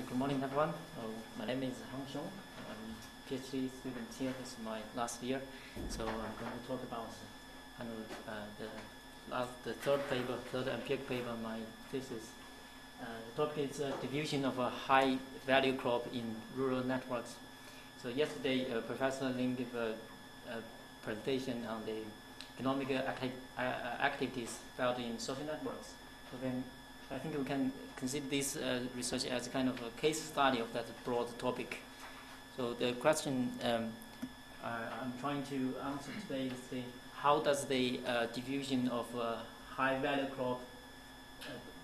Hi, good morning, everyone. My name is Hang Xiong. I'm a PhD student here. This is my last year. So I'm going to talk about the third empirical paper, my thesis. The topic is diffusion of a high value crop in rural networks. So yesterday, Professor Lin gave a presentation on the economic activities felt in social networks. So then I think we can consider this research as a kind of a case study of that broad topic. So the question I'm trying to answer today is how does the diffusion of high value crop,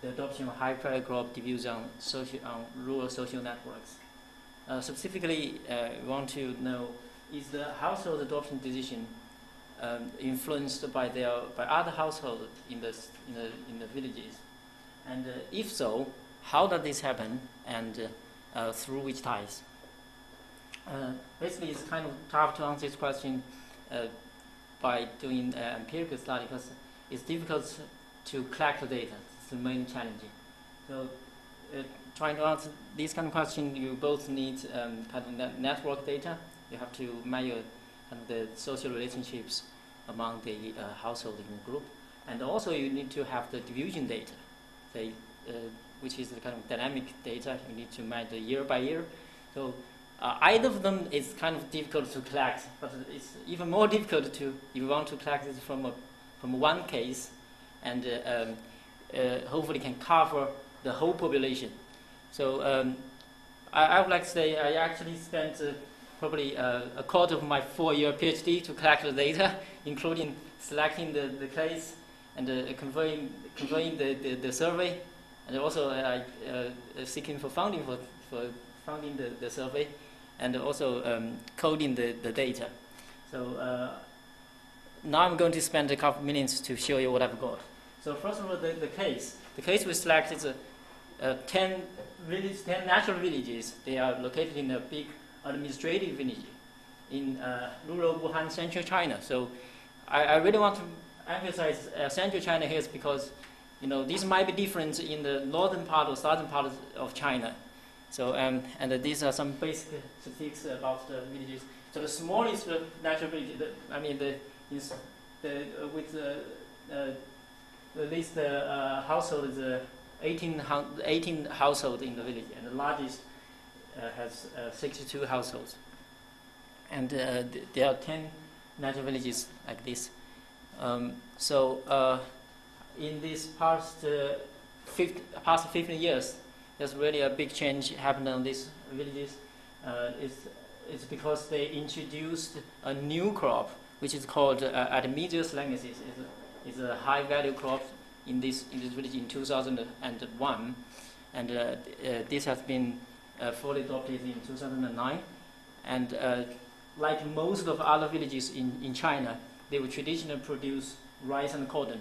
the adoption of high value crop diffuse on rural social networks? Specifically, we want to know, is the household adoption decision influenced by other households in the villages? And if so, how does this happen, and through which ties? Basically, it's kind of tough to answer this question by doing empirical study, because it's difficult to collect the data. It's the main challenge. So, trying to answer this kind of question, you both need kind of network data. You have to measure kind of the social relationships among the household in the group, and also you need to have the diffusion data. Which is the kind of dynamic data you need to measure year by year. So either of them is kind of difficult to collect, but it's even more difficult if you want to collect it from one case, and hopefully can cover the whole population. So I would like to say I actually spent probably a quarter of my 4-year PhD to collect the data, including selecting the case and conveying the survey, and also seeking for funding for funding the survey, and also coding the data. So now I'm going to spend a couple minutes to show you what I've got. So first of all, the case we select is 10 natural villages. They are located in a big administrative village in rural Wuhan, central China. So I really want to emphasize central China here is because, this might be different in the northern part or southern part of China. So and these are some basic statistics about the villages. So the smallest natural village, with the least household is 18 households in the village, and the largest has 62 households. And there are 10 natural villages like this. In these past 15 years, there's really a big change happened on these villages. It's because they introduced a new crop, which is called Artemisius lanensis. It's a high value crop in this village in 2001, and this has been fully adopted in 2009. And like most of other villages in China, they would traditionally produce rice and cotton,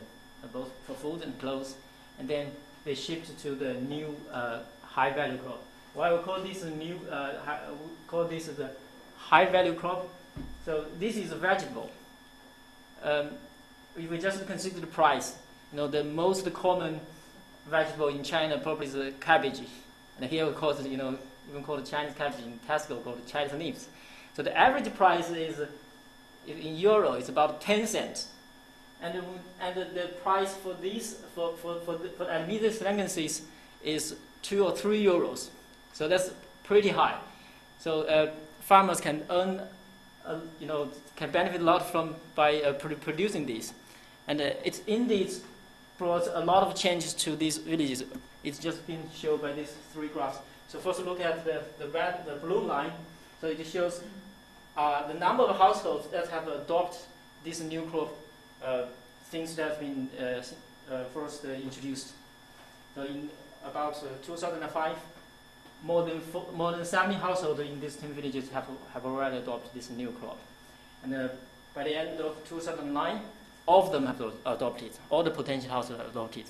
both for food and clothes, and then they shift to the new high value crop. Why we call this the high value crop? So this is a vegetable. If we just consider the price, the most common vegetable in China probably is cabbage, and here we call it, even called Chinese cabbage in Tesco, called Chinese leaves. So the average price is in euro, it's about 10 cents. And the price for this for Artemisius lanensis is 2 or 3 euros. So that's pretty high. So farmers can earn, can benefit a lot by producing these. And it's indeed brought a lot of changes to these villages. It's just been shown by these 3 graphs. So first look at the blue line. So it shows the number of households that have adopted this new crop since that have been first introduced. So in about 2005, more than 70 households in these 10 villages have already adopted this new crop. And by the end of 2009, all of them have adopted. All the potential households have adopted.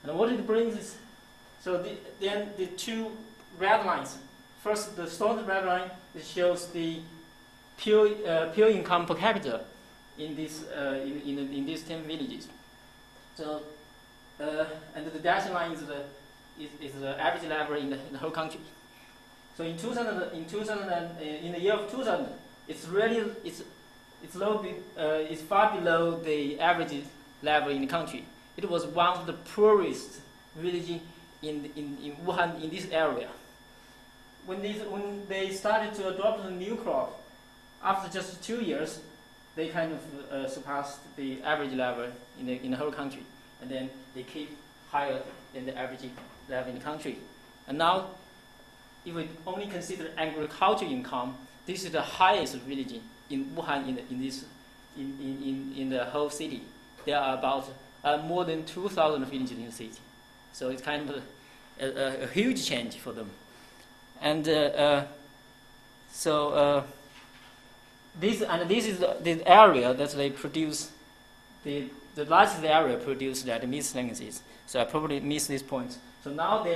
And what it brings is, so then the 2 red lines. First, the solid red line, it shows the pure income per capita in these 10 villages. So and the dashed line is the average level in the whole country. So in 2000, in the year of 2000, it's far below the average level in the country. It was one of the poorest villages in Wuhan, in this area. When they started to adopt a new crop, after just 2 years, they kind of surpassed the average level in the whole country, and then they keep higher than the average level in the country. And now, if we only consider agricultural income, this is the highest village in Wuhan in the whole city. There are about more than 2,000 villages in the city, so it's kind of a huge change for them. And this is the area that they produce, the largest area produced that mixed languages. So I probably missed this point. So now they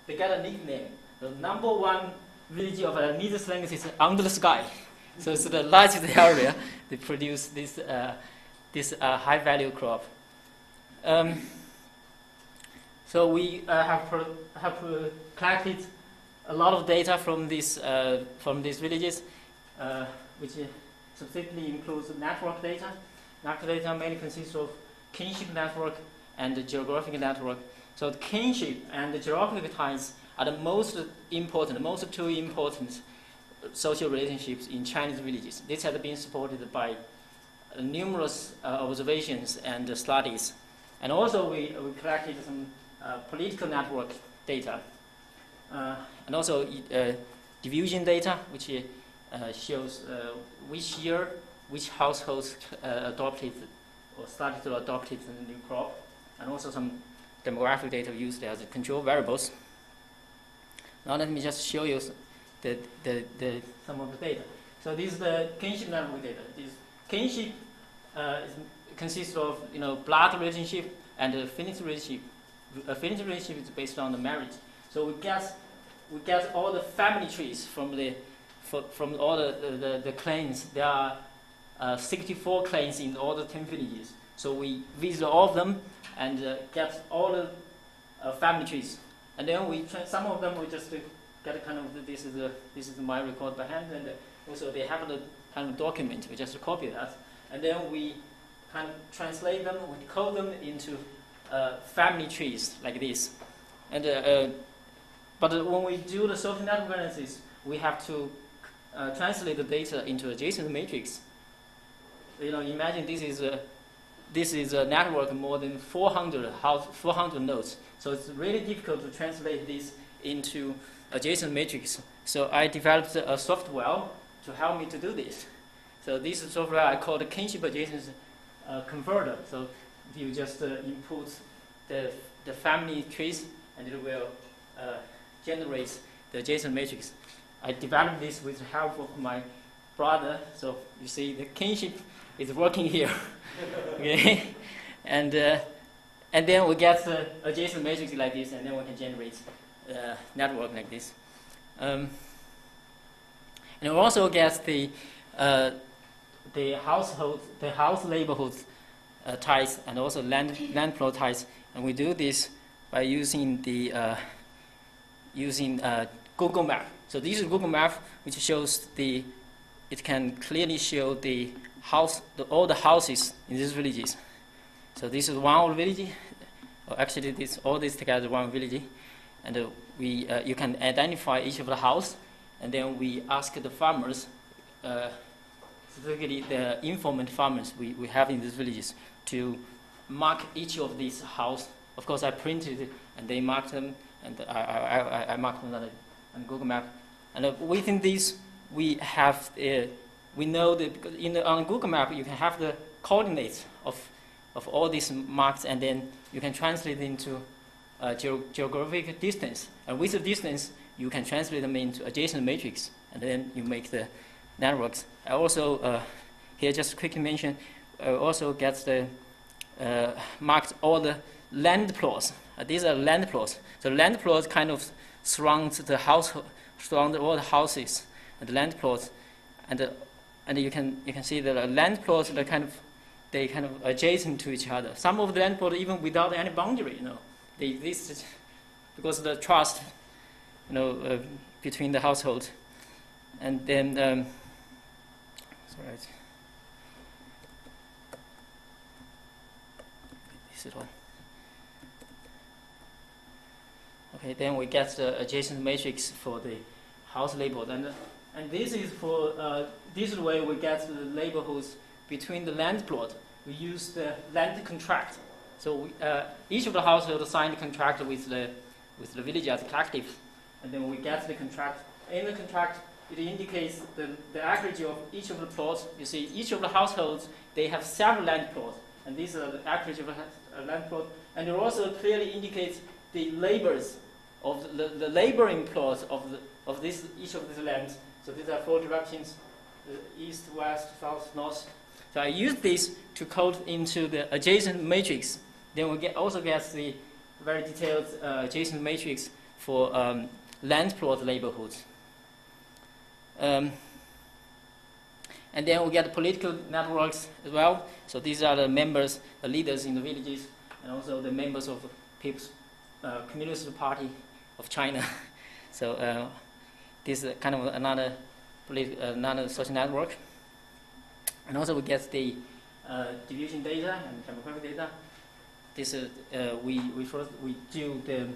get a nickname. The number one village of a mixed language is under the sky. So it's the largest area they produce this high value crop. So we have collected a lot of data from these villages, which specifically includes network data. Network data mainly consists of kinship network and the geographic network. So the kinship and the geographic ties are the most two important social relationships in Chinese villages. This has been supported by numerous observations and studies. And also we collected some political network data. And also diffusion data, which shows which year which households adopted or started to adopt the new crop, and also some demographic data used as control variables. Now let me just show you some of the data. So this is the kinship network data. This kinship consists of blood relationship and affinity relationship. Affinity relationship is based on the marriage. So we get all the family trees from all the clans. There are 64 clans in all the 10 villages. So we visit all of them and get all the family trees. And then some of them we just get a kind of this is my record by hand, and also they have a kind of document. We just copy that, and then we kind of translate them. We code them into family trees like this. And but when we do the social network analysis, we have to translate the data into adjacent matrix. Imagine this is a network more than 400 nodes. So it's really difficult to translate this into adjacent matrix. So I developed a software to help me to do this. So this software I call the kinship adjacency converter. So you just input the family trees, and it will generate the adjacent matrix. I developed this with the help of my brother. So you see the kinship is working here. Okay, and then we get the adjacent matrix like this, and then we can generate network like this. And we also get the house neighborhood ties, and also land plot ties, and we do this by using Google Map. So this is Google Map, which shows it can clearly show all the houses in these villages. So this is one village, or actually all this together one village, and you can identify each of the house, and then we ask the farmers, specifically the informant farmers we have in these villages, to mark each of these house. Of course, I printed it, and they marked them, and I marked them on Google Map. And within this, we know that on Google Map you can have the coordinates of all these marks, and then you can translate into geographic distance. And with the distance, you can translate them into adjacent matrix, and then you make the networks. I also here just quickly mention also gets the marked all the land plots. These are land plots. So land plots kind of surround all the houses and the land plots, and you can see that the land plots are kind of adjacent to each other. Some of the land plots even without any boundary, they exist because of the trust, between the households. And then, sorry, this is one. Okay, then we get the adjacent matrix for the house labeled, and this is for this is the way we get the neighborhoods between the land plot. We use the land contract. So we, each of the households signed a contract with the village as a collective, and then we get the contract. In the contract, it indicates the acreage of each of the plots. You see, each of the households, they have several land plots, and these are the acreage of a land plot. And it also clearly indicates the labors of the laboring plots of this each of these lands. So these are 4 directions: east, west, south, north. So I use this to code into the adjacent matrix. Then we also get the very detailed adjacent matrix for land plot neighborhoods. And then we get political networks as well. So these are the members, the leaders in the villages, and also the members of the People's Communist Party of China. So this is kind of another social network. And also we get the diffusion data and demographic data. This is we do the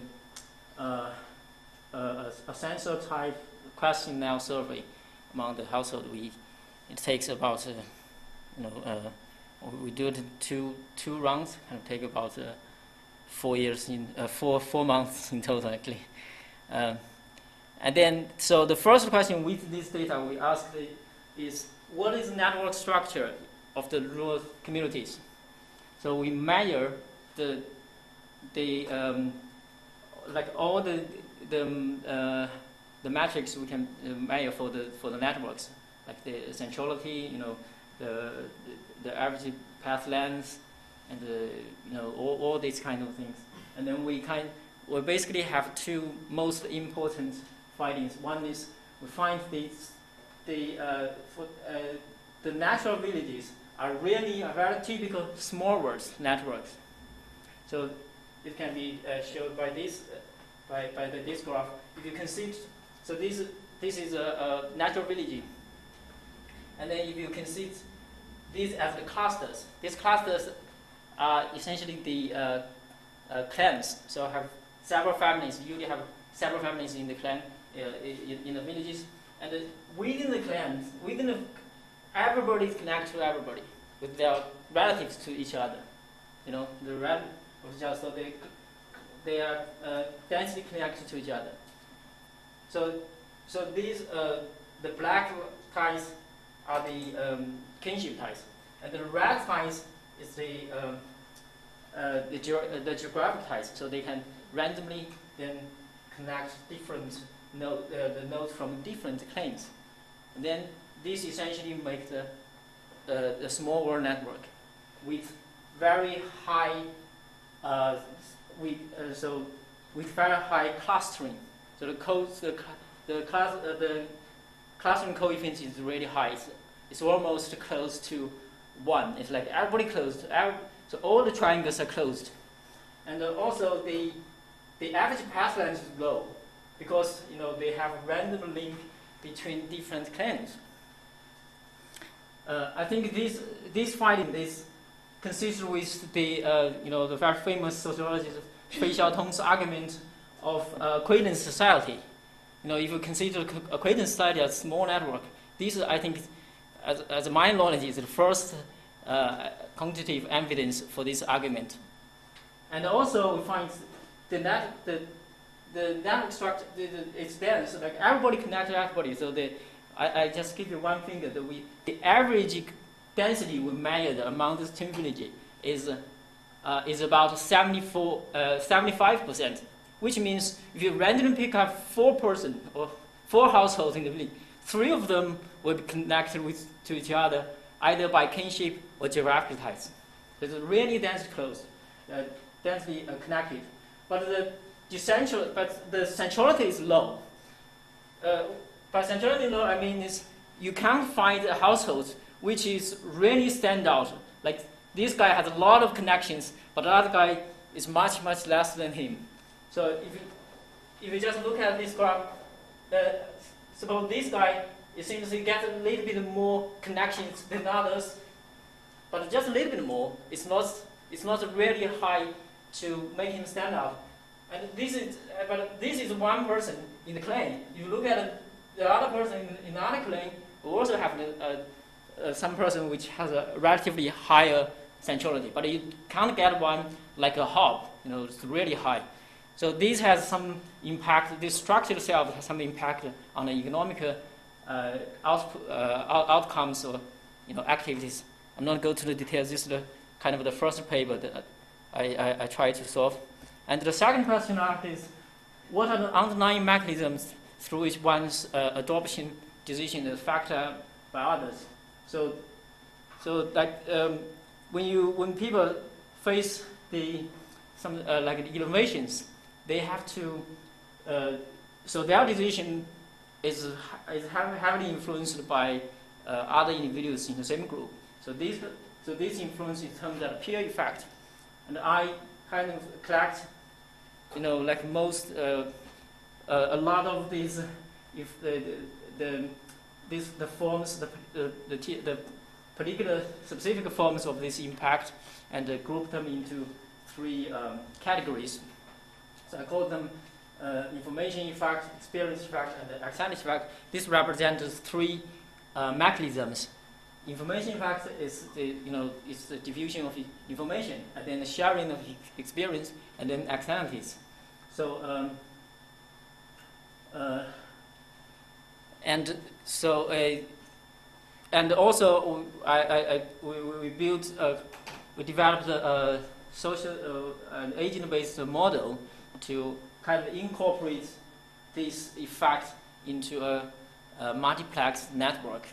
a census-type questionnaire survey among the household. It takes about we do it in two rounds, and take about 4 years in 4 months in total actually. And then so the first question with this data we ask is, what is the network structure of the rural communities? So we measure like all the metrics we can measure for the networks, like the centrality, the average path length, and all these kind of things. And then we basically have 2 most important findings. One is we find the natural villages are really a very typical small world networks. So it can be shown by this this graph. If you can see, so this is a natural village, and then if you can see these as the clusters. These clusters are essentially the clans. So have several families. You usually have several families in the clan in the villages, and within the clans, everybody is connected to everybody with their relatives to each other. The relatives, so they are densely connected to each other. So these the black ties are the kinship ties, and the red ties is the geographic ties. So they can randomly then connect different the nodes from different clans, and then this essentially makes the small world network with very high with very high clustering. So the clustering coefficient is really high. It's almost close to 1. It's like everybody closed. So all the triangles are closed, and also the average path length is low because they have a random link between different clans. I think this finding is consistent with the the very famous sociologist Fei Xiaotong's argument of acquaintance society. If you consider acquaintance society as a small network, this I think, as my knowledge, is the first quantitative evidence for this argument. And also we find the network structure it's dense. So like everybody connected to everybody. So I just give you one figure that the average density we measured among these 2 villages is about 75%, which means if you randomly pick up 4 persons or 4 households in the village, 3 of them will be connected to each other either by kinship or geographic ties. So it's really densely close, densely connected. But the centrality is low. By centrality low, I mean is you can't find a household which is really stand out. Like this guy has a lot of connections, but the other guy is much less than him. So if you just look at this graph, suppose this guy, it seems he gets a little bit more connections than others, but just a little bit more. It's not really high to make him stand out. And this is one person in the claim. You look at the other person in the other claim, we also have some person which has a relatively higher centrality, but you can't get one like a hop. It's really high. So this has some impact. This structure itself has some impact on the economic outcomes or activities. I'm not going to the details. This is the kind of the first paper that I tried to solve. And the second question asked is, what are the underlying mechanisms through which one's adoption decision is factored by others? So that when people face like the innovations, they have to so their decision is heavily influenced by other individuals in the same group. So this influence is termed as peer effect, and I kind of collect, like most a lot of these, if the forms, the particular specific forms of this impact, and group them into three categories. So I call them information effect, experience effect, and externality effect. This represents three mechanisms. Information effect is is the diffusion of information, and then the sharing of experience, and then externalities. So and also we developed a social an agent-based model to kind of incorporate this effect into a multiplex network.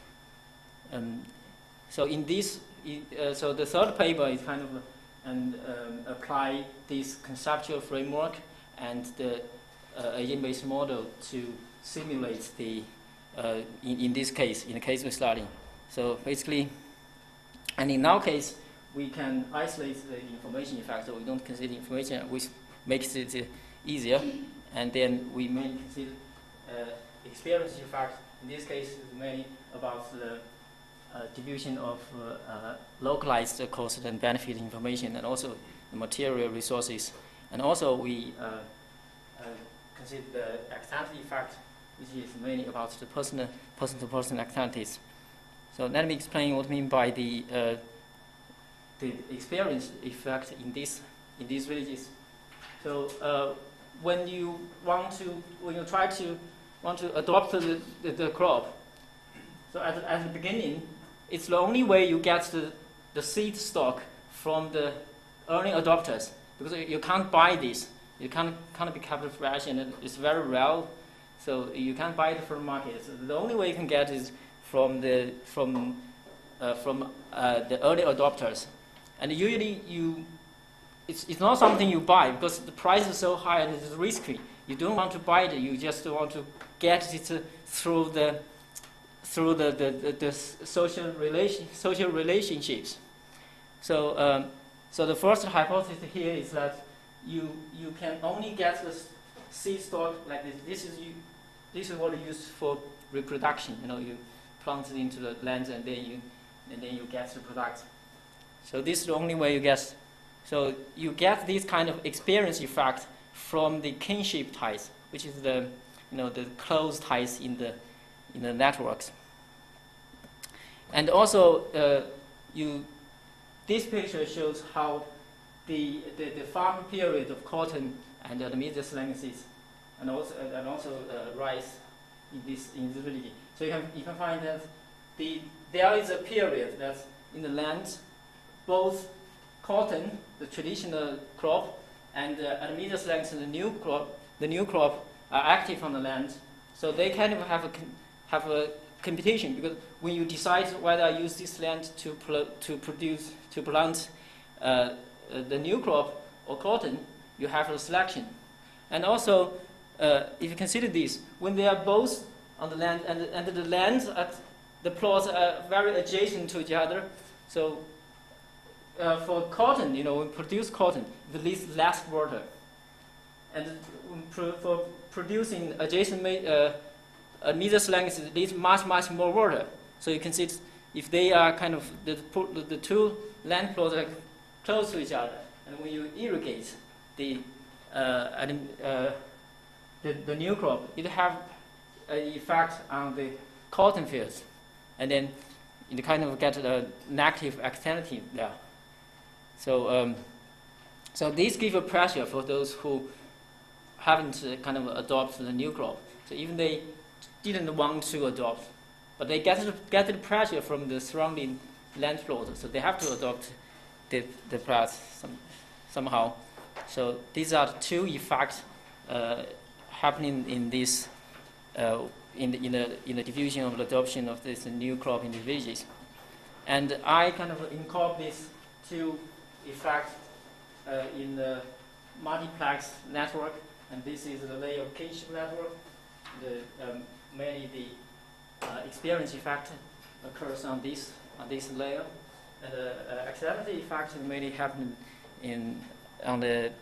So in this, so the third paper is kind of apply this conceptual framework and the agent-based model to simulate the in this case, in the case we're studying. So basically, and in our case, we can isolate the information effect, so we don't consider information, which makes it easier. And then we may consider experience effect. In this case, it's mainly about the diffusion of localized cost and benefit information, and also the material resources. And also we consider the externality effect, which is mainly about the person-to-person externalities. So let me explain what I mean by the experience effect in these villages. So when you want to adopt the crop, so at the beginning, it's the only way you get the seed stock from the early adopters, because you can't buy this. You can't be capital fresh, and it's very rare, so you can't buy it from the market. So the only way you can get is from the early adopters, and usually it's not something you buy because the price is so high and it's risky. You don't want to buy it. You just want to get it through the social relationships. So so the first hypothesis here is that you can only get the seed stock like this. This is what you use for reproduction. You plant it into the land and then you get the product. So this is the only way you get. So you get this kind of experience effect from the kinship ties, which is the close ties in the networks. And also this picture shows how the farm period of cotton and the medius lengths and also rice in this village. So you can find that there is a period that in the land both cotton, the traditional crop, and at medius length the new crop are active on the land. So they kind of have a competition, because when you decide whether I use this land to plant the new crop or cotton, you have a selection. And also, if you consider this, when they are both on the land and the lands at the plots are very adjacent to each other, so for cotton, when we produce cotton, it needs less water, and for producing adjacent neither slang needs much more water. So you can see if they are kind of the two land plots are close to each other, and when you irrigate the new crop, it have an effect on the cotton fields, and then you kind of get a negative externality there. So so these give a pressure for those who haven't kind of adopted the new crop. So even they didn't want to adopt, but they get the pressure from the surrounding land plot, so they have to adopt the plots somehow. So these are the two effects happening in this in the diffusion of the adoption of this new crop in the villages. And I kind of incorporate these two effects in the multiplex network, and this is the layer of kinship network. Mainly the experience effect occurs on this layer, and the externality effect mainly happen on the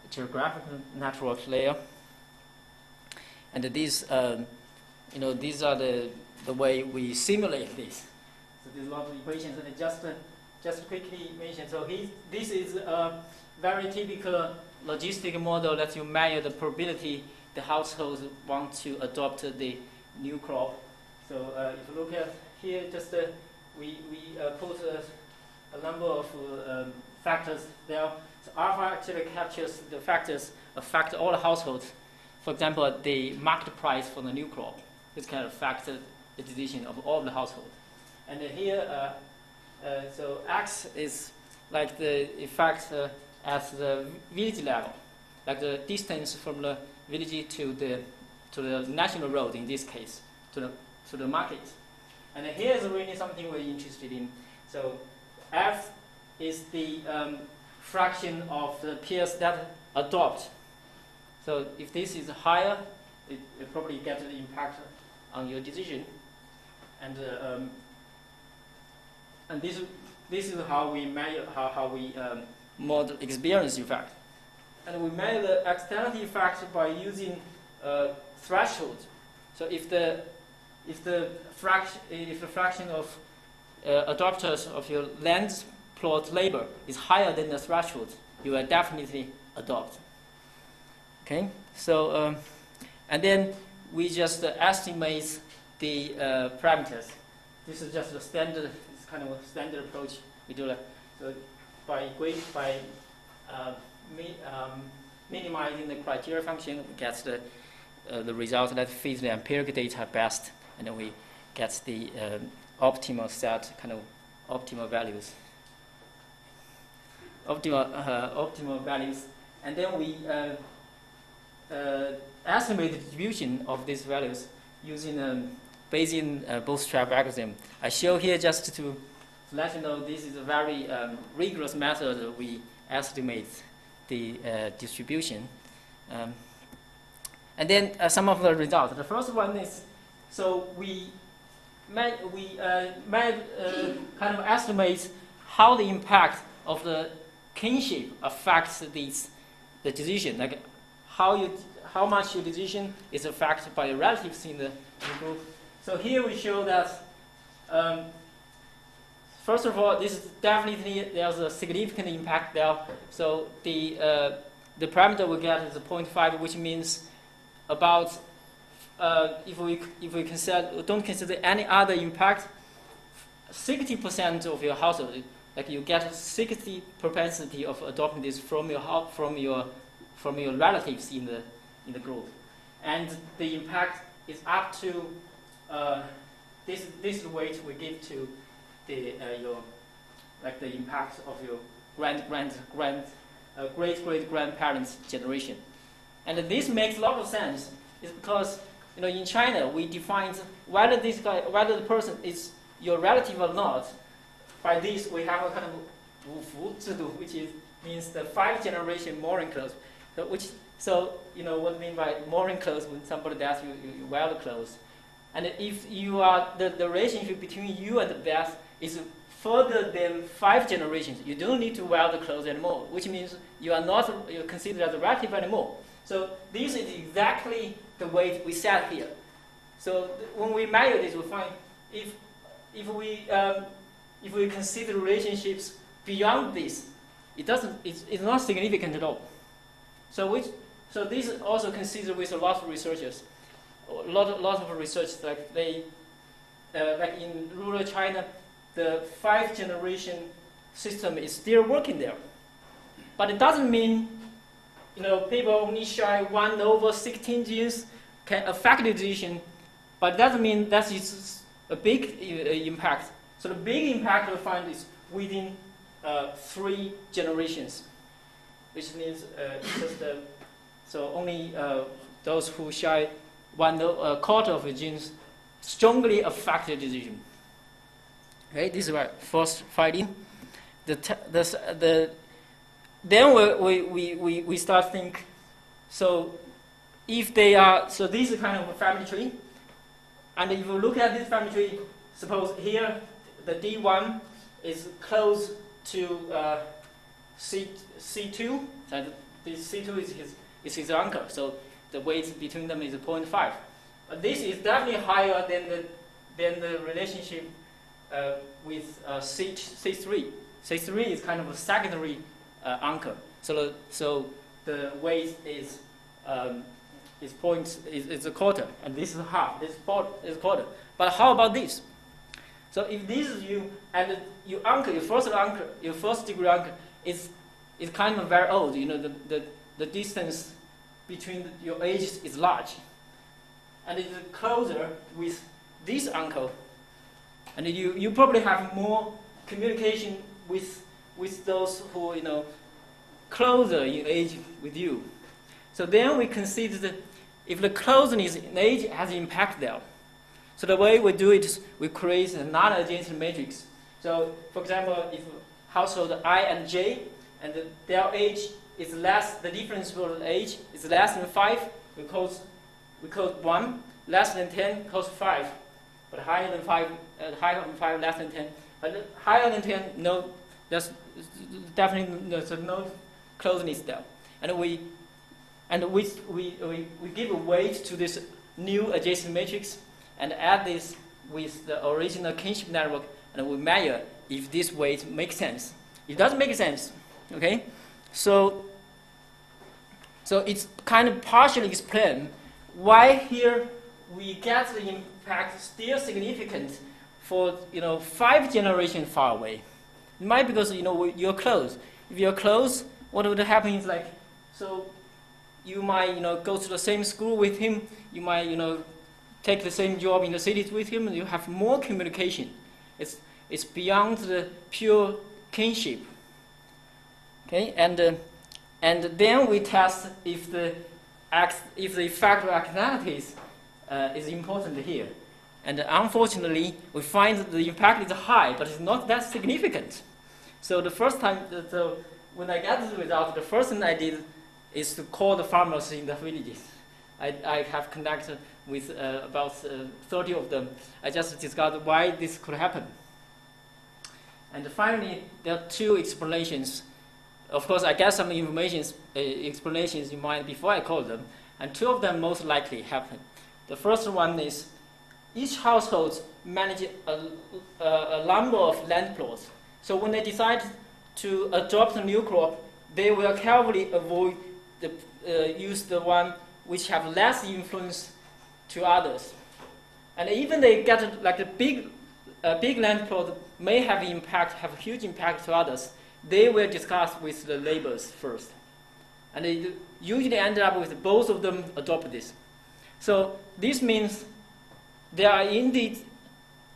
geographical network layer. And these these are the way we simulate this. So there's a lot of equations, and just quickly mention. So this is a very typical logistic model that you measure the probability the households want to adopt the new crop. So if you look at here, just we put a number of factors there. So alpha actually captures the factors affect all the households. For example, the market price for the new crop. This kind of affect the decision of all the households. And here, so X is like the effect at the village level, like the distance from the village to the national road, in this case, to the market. And here is really something we're interested in. So F is the fraction of the peers that adopt. So if this is higher, it probably gets an impact on your decision. And this is how we measure how we model experience effect. And we measure the externality effect by using threshold. So if the fraction of adopters of your land plot labor is higher than the threshold, you will definitely adopt. Okay, so and then we just estimate the parameters. This is just a standard, it's kind of a standard approach. We do that. So by minimizing the criteria function, we get the result that fits the empirical data best, and then we get the optimal set, kind of optimal values. Optimal values, and then we estimate the distribution of these values using Bayesian bootstrap algorithm. I show here just to let you know this is a very rigorous method. We estimate the distribution. And then some of the results. The first one is, so we kind of estimate how the impact of the kinship affects the decision, like how much your decision is affected by the relatives in the group. So here we show that first of all, this is definitely there's a significant impact there. So the parameter we get is 0.5, which means about if we don't consider any other impact, 60% of your household, like you get 60 propensity of adopting this from your relatives in the group, and the impact is up to this is the weight we give to the the impact of your great grandparents generation. And this makes a lot of sense. It's because in China we define whether the person is your relative or not. By this we have a kind of 五福制度, which means the 5 generation mourning clothes. So what I mean by mourning clothes, when somebody dies, you wear the clothes. And if you are the relationship between you and the death is further than 5 generations, you don't need to wear the clothes anymore, which means you're considered as a relative anymore. So this is exactly the weight we set here. So when we measure this, we find if we consider relationships beyond this, it's not significant at all. So this is also considered with a lot of researchers. A lot of research, like like in rural China, the 5-generation system is still working there. But it doesn't mean, people only share 1/16 genes can affect the decision, but it doesn't mean that is a big impact. So the big impact we find is within 3 generations, which means so only those who share 1/4 of the genes strongly affect the decision. Okay, this is our first finding. Then we start to think. So if they are, so this is kind of a family tree, and if you look at this family tree, suppose here the D1 is close to C2. So this C2 is his uncle. So the weight between them is 0.5. But this is definitely higher than the relationship with C3. C3 is kind of a secondary uncle. So the weight is a quarter, and this is half. This is quarter. But how about this? So if this is you, and your uncle, your first degree uncle is kind of very old. The distance between your ages is large, and it's closer with this uncle, and you probably have more communication with those who closer in age with you. So then we consider that if the closeness in age has impact there. So the way we do it is we create another adjacent matrix. So for example, if household I and J and their age is less, the difference for age is less than 5, we code 1, less than 10 codes 5, but higher than 5, less than 10. But higher than 10, no, there's definitely there's no closeness there. And we give a weight to this new adjacent matrix and add this with the original kinship network, and we measure if this weight makes sense. It doesn't make sense, okay? So it's kind of partially explained why here we get the impact still significant for 5 generations far away. It might be because you're close. If you're close, what would happen is so you might go to the same school with him. You might take the same job in the cities with him, and you have more communication. It's beyond the pure kinship. Okay, and then we test if the effect of externalities is important here. And unfortunately, we find that the impact is high, but it's not that significant. So the first time, when I got the result, the first thing I did is to call the farmers in the villages. I have connected with about 30 of them. I just discovered why this could happen. And finally, there are 2 explanations. Of course, I got some explanations in mind before I called them, and 2 of them most likely happen. The first one is each household manages a number of land plots. So when they decide to adopt a new crop, they will carefully avoid use the one which have less influence to others. And even they get a big land plot may have huge impact to others, they will discuss with the neighbors first. And they usually end up with both of them adopt this. So this means there are indeed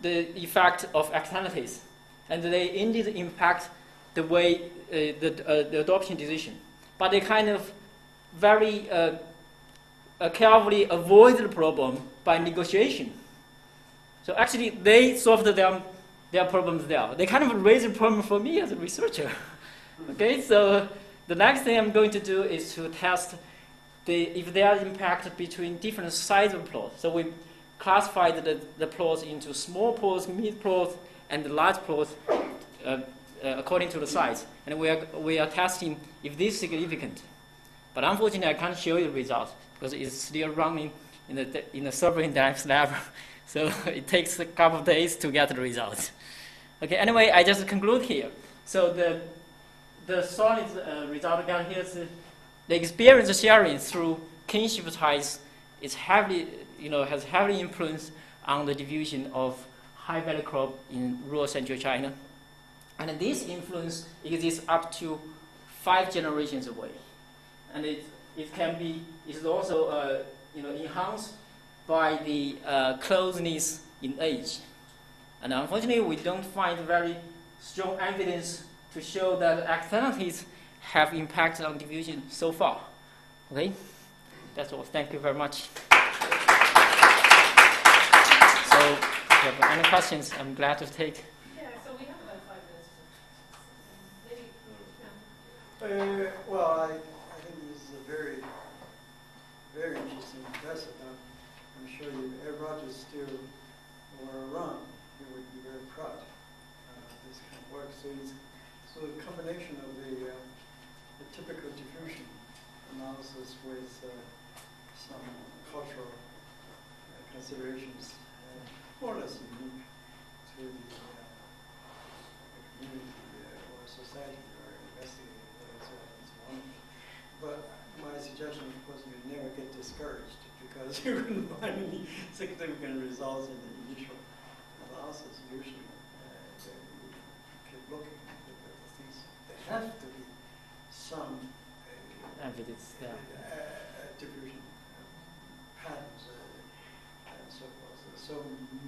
the effect of externalities, and they indeed impact the way the adoption decision. But they kind of very carefully avoid the problem by negotiation. So actually, they solved their problems there. They kind of raised a problem for me as a researcher. Okay, so the next thing I'm going to do is to test if there is impact between different sizes of plots. So we classified the plots into small plots, mid plots, and large plots according to the size. And we are testing if this is significant. But unfortunately, I can't show you the results because it's still running in the server index lab. So it takes a couple of days to get the results. Okay, anyway, I just conclude here. So the solid result down here is the experience sharing through kinship ties is heavily, has heavily influence on the diffusion of high-value crop in rural central China. And this influence exists up to 5 generations away. And it is also enhanced by the closeness in age. And unfortunately, we don't find very strong evidence to show that externalities have impacted on diffusion so far. Okay, that's all. Thank you very much. So, if you have any questions, I'm glad to take. Yeah, so we have about 5 minutes. Maybe, well, I think this is a very, very interesting lesson. I'm sure if Roger still were around, he would be very proud of this kind of work. So the combination of the typical diffusion analysis with some cultural considerations, more or less unique to the community or society or investigating. It's wonderful. But my suggestion, of course, you never get discouraged because you couldn't find any significant results in the initial analysis. Usually, you keep looking at the things. There has to be some evidence there. Diffusion patterns and so forth. So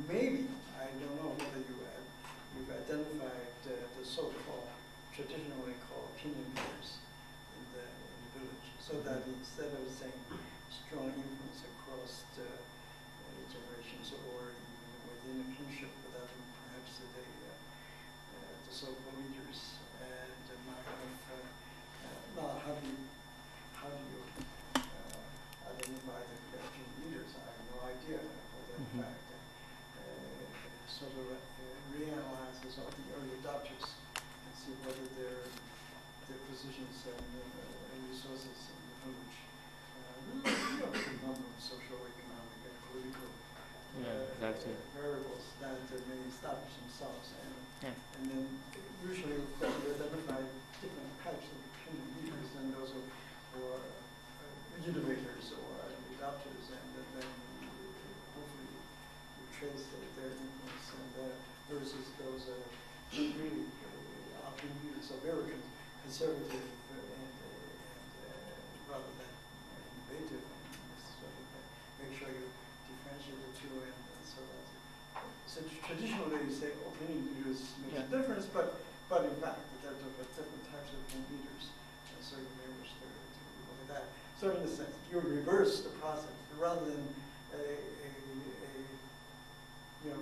maybe, I don't know whether you've identified the so-called, traditionally called opinion leaders in the village, so that instead of saying strong influence across the generations or even within a kinship, that perhaps the so-called leaders and now how do you identify the opinion leaders? I have no idea whether in fact sort of reanalysis of the early adopters and see whether their positions and resources in the village, a number of social, economic, and political variables that may establish themselves, and then usually we identify different types of opinion leaders than those who are innovators or adopters, and then hopefully you trace their influence, and versus those really opinion leaders are very conservative and rather than innovative, and sort of make sure you differentiate the two, and so that. So traditionally, you say opinion leaders makes a difference, but in fact, there are different types of opinion leaders, and so you may wish to look at that. So in a sense, you reverse the process rather than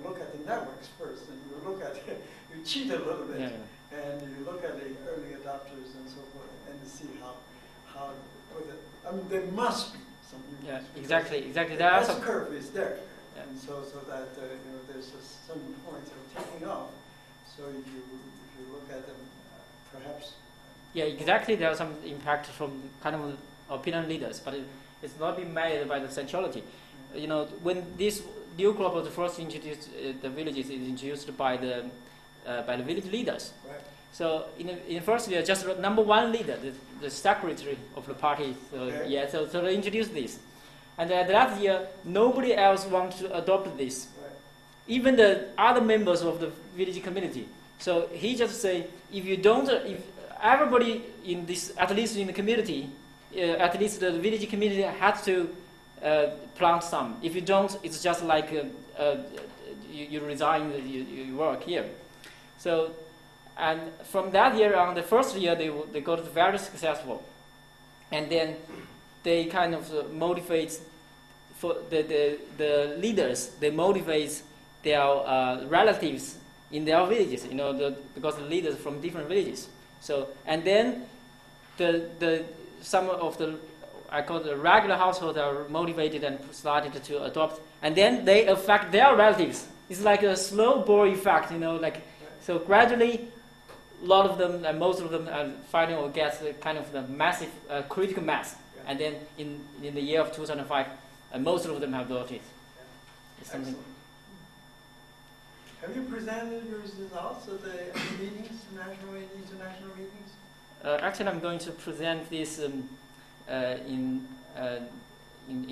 look at the networks first, and you look at you cheat a little bit, and you look at the early adopters and so forth, and see how with it. I mean, there must be some influence. Yeah, exactly. The S curve is there, and so that there's some points of taking off. So if you look at them, perhaps. Yeah, exactly. There are some impact from kind of opinion leaders, but it's not been made by the centrality. When this new crop was first introduced, the villages is introduced by the village leaders. Right. So in first year, just number one leader, the secretary of the party. So they introduced this, and the last year nobody else wants to adopt this. Right. Even the other members of the village community. So he just say, if everybody in this, at least in the community, at least the village community has to plant some. If you don't, it's just like you resign your work here. So, and from that year on, the first year they got very successful, and then they kind of motivate for the leaders. They motivate their relatives in their villages, because the leaders from different villages. So, and then some of the, I call the regular households are motivated and started to adopt, and then they affect their relatives. It's like a slow ball effect, so gradually, a lot of them and most of them finally will get kind of the massive critical mass, and then in the year of 2005, and most of them have adopted. It's something. Excellent. Have you presented your results at the meetings, national and international meetings? Actually, I'm going to present this in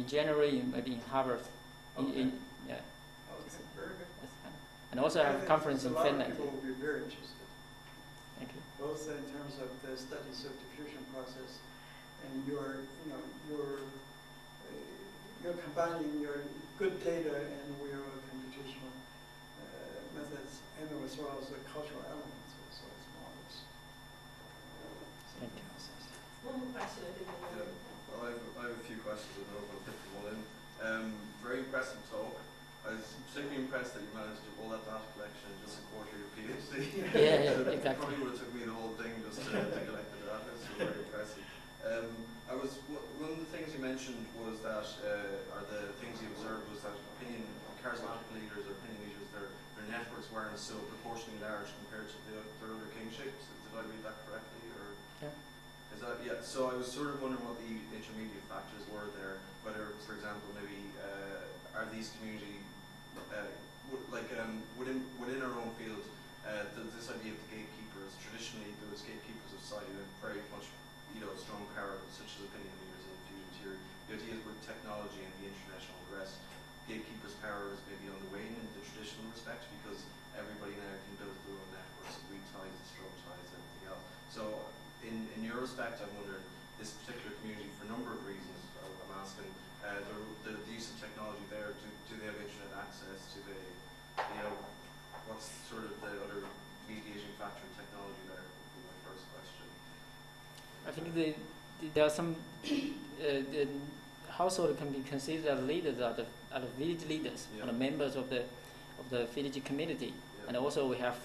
January, maybe in Harvard. Okay. Yeah. Okay, very good. And also I have a think conference in a lot of Finland. people will be very interested, Thank you. both in terms of the studies of diffusion process and you're combining your good data and real computational methods, and as well as the cultural elements of those models. Thank you. One more question, I think. Yeah. Well, I have a few questions. I don't know if I'll fit them all in. Very impressive talk. I was particularly impressed that you managed to do all that data collection in just a quarter of your PhD. Yeah, It exactly. probably would have took me the whole thing just to collect the data, so very impressive. One of the things you mentioned was that, or the things you observed was that charismatic leaders or opinion leaders, their networks weren't so proportionally large compared to their other kingships. Did I read that correctly? Or Yeah. is that, yeah? So I was sort of wondering what the intermediate factors were there. Whether, for example, maybe are these community within our own field, this idea of the gatekeepers. Traditionally, there was gatekeepers of society with very much, strong power, such as opinion leaders in the fusion theory. The idea is with technology and the internet and all the rest, gatekeepers' power is maybe on the wane in the traditional respect because everybody now can build their own networks, weak ties, strong ties, and everything else. So, in your respect, I'm wondering this particular community, for a number of reasons, I'm asking, the use of technology there. Do they have internet access? Do they, what's sort of the other mediating factor in technology there? Would be my first question. I think there are some the household can be considered as leaders, are the village leaders, Yeah. are the members of the village community, Yeah. and also we have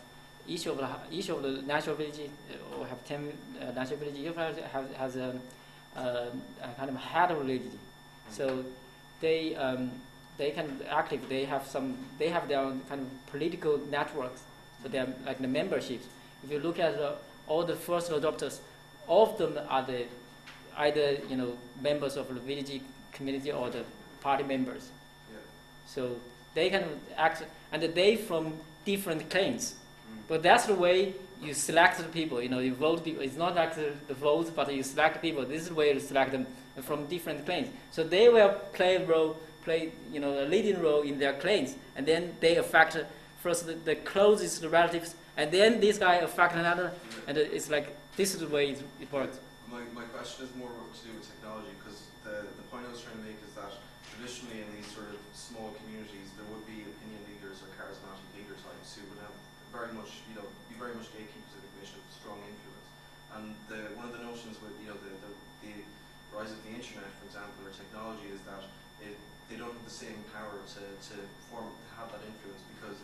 each of the natural village, we have 10 natural village. Each has a kind of head of village, so they can active. They have their own kind of political networks. So they are like the memberships. If you look at all the first adopters, all of them are either members of the village community or the party members. Yeah. So they can act, and they from different clans. Mm. But that's the way you select the people. You vote people. It's not like the votes, but you select people. This is the way you select them from different clans. So they will play a leading role in their clans, and then they affect first the closest relatives, and then this guy affect another, and it's like this is the way it works. My question is more to do with technology, because the point I was trying to make is that traditionally in these sort of small communities there would be opinion leaders or charismatic leader types who would have very much, be very much gatekeepers of the commission, strong influence. And one of the notions with the rise of the internet, for example, or technology, is that they don't have the same power to have that influence, because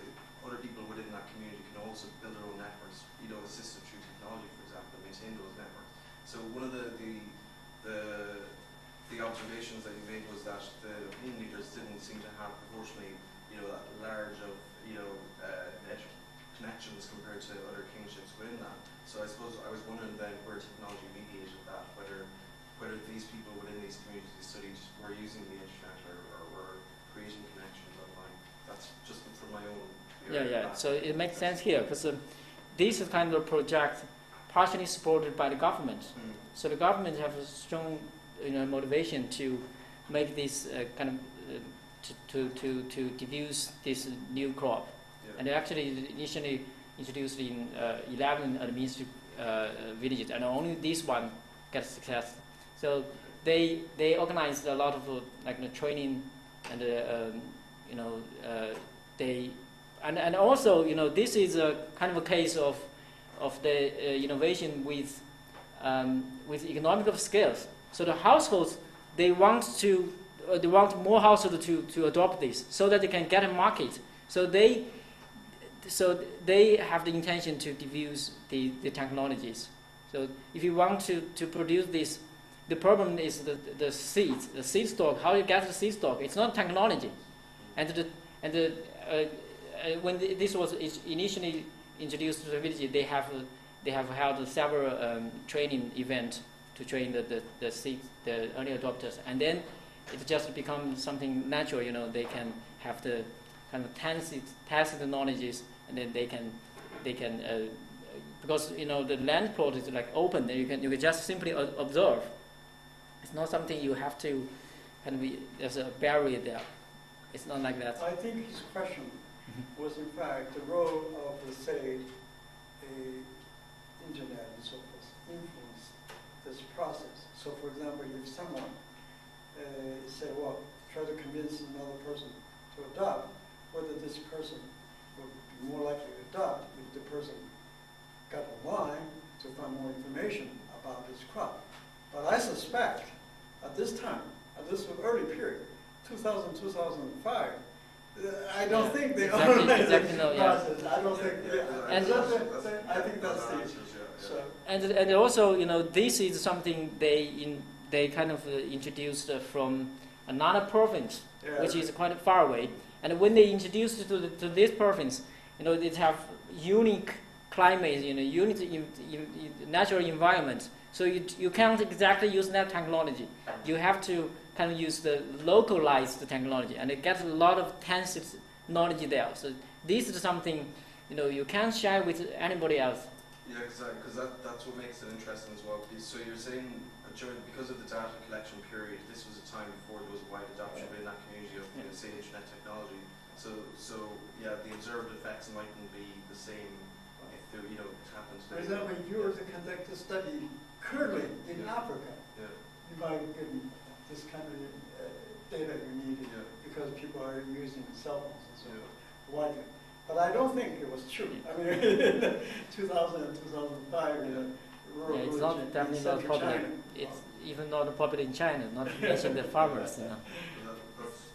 other people within that community can also build their own networks, assisted through technology, for example, and maintain those networks. So one of the observations that you made was that the opinion leaders didn't seem to have proportionally, that large of, net connections compared to other kingships within that. So I suppose I was wondering then where technology mediated that, whether these people within these communities studied were using the internet or were creating connections online. That's just from my own. Yeah. So it makes sense here, because this is kind of a project partially supported by the government. Mm. So the government have a strong, motivation to make this kind of to diffuse this new crop. Yeah. And they actually initially introduced in 11 administrative villages, and only this one got success. So they organized a lot of training, and and also this is a kind of a case of the innovation with economic skills. So the households they want more households to adopt this so that they can get a market. So they have the intention to diffuse the technologies. So if you want to produce this, the problem is the seed stock. How you get the seed stock? It's not technology, when this was initially introduced to the village, they have held several training events to train the early adopters, and then it just becomes something natural. You know, they can have the kind of tacit knowledges, and then they can because you know the land plot is like open. You can just simply observe. It's not something you have to kind of be, there's a barrier there. It's not like that. I think his question was in fact the role of, let's say, a internet and so forth influence this process. So, for example, if someone say, well, try to convince another person to adopt, whether this person would be more likely to adopt if the person got online to find more information about this crop. But I suspect at this time, at this early period, 2000, 2005, I don't think they organize this process. I don't think. I think that's the issue. So. And also, you know, this is something they kind of introduced from another province, which is quite far away. And when they introduced it to this province, you know, it have unique climate, you know, unique natural environment. So you can't exactly use that technology. You have to kind of use the localized technology, and it gets a lot of tacit knowledge there. So this is something, you know, you can't share with anybody else. Yeah, exactly, because that's what makes it interesting as well. So you're saying, because of the data collection period, this was a time before there was wide adoption within that community of, you know, say, internet technology. So yeah, the observed effects mightn't be the same if there, you know, it happened today. For example, if you were to conduct a study currently in Africa, you might get this kind of data you need because people are using cell phones and so forth widely. But I don't think it was true. I mean, in 2000 and 2005, in the rural it's not definitely not popular. China. It's even not popular in China. Not to mention the farmers, you know.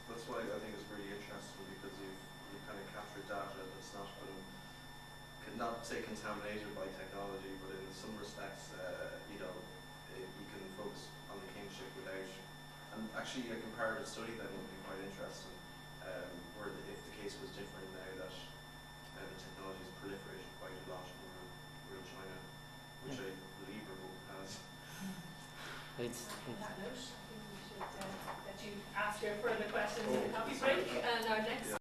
That's why I think it's really interesting, because you've kind of captured data that's not been, not say contaminated by technology, but in some respects, you know, you can focus on the kinship without. And actually, a comparative study then would be quite interesting, where if the case was different now that the technology is proliferated quite a lot in rural China, which I believe our book has. On that note, I think we should let you ask your further questions in the coffee break, and our next